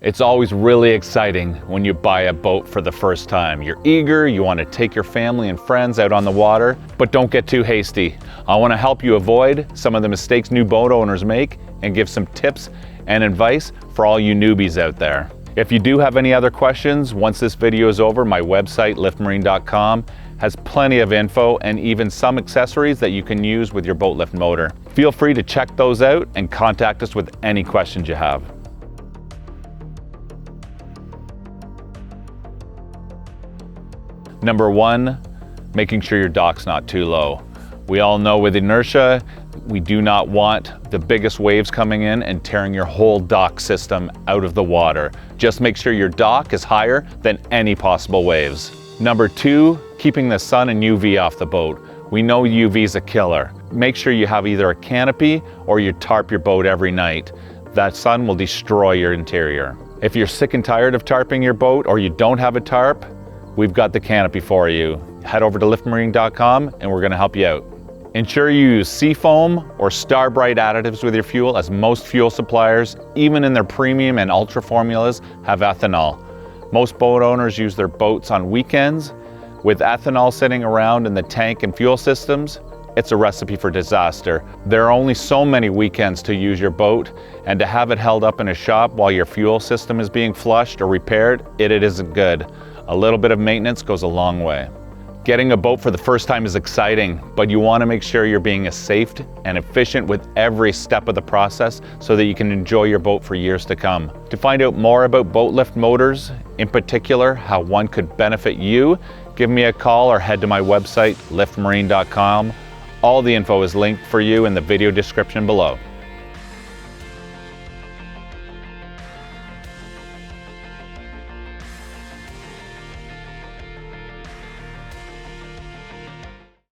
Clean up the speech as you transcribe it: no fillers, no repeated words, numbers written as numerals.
It's always really exciting when you buy a boat for the first time. You're eager, you want to take your family and friends out on the water, but don't get too hasty. I want to help you avoid some of the mistakes new boat owners make and give some tips and advice for all you newbies out there. If you do have any other questions, once this video is over, my website, liftmarine.com, has plenty of info and even some accessories that you can use with your boat lift motor. Feel free to check those out and contact us with any questions you have. Number one, making sure your dock's not too low. We all know with inertia, we do not want the biggest waves coming in and tearing your whole dock system out of the water. Just make sure your dock is higher than any possible waves. Number two, keeping the sun and UV off the boat. We know UV is a killer. Make sure you have either a canopy or you tarp your boat every night. That sun will destroy your interior. If you're sick and tired of tarping your boat or you don't have a tarp, we've got the canopy for you. Head over to liftmarine.com and we're going to help you out. Ensure you use seafoam or Starbright additives with your fuel, as most fuel suppliers, even in their premium and ultra formulas, have ethanol. Most boat owners use their boats on weekends. With ethanol sitting around in the tank and fuel systems, it's a recipe for disaster. There are only so many weekends to use your boat, and to have it held up in a shop while your fuel system is being flushed or repaired, it isn't good. A little bit of maintenance goes a long way. Getting a boat for the first time is exciting, but you want to make sure you're being as safe and efficient with every step of the process so that you can enjoy your boat for years to come. To find out more about boat lift motors, in particular how one could benefit you, give me a call or head to my website, liftmarine.com. All the info is linked for you in the video description below.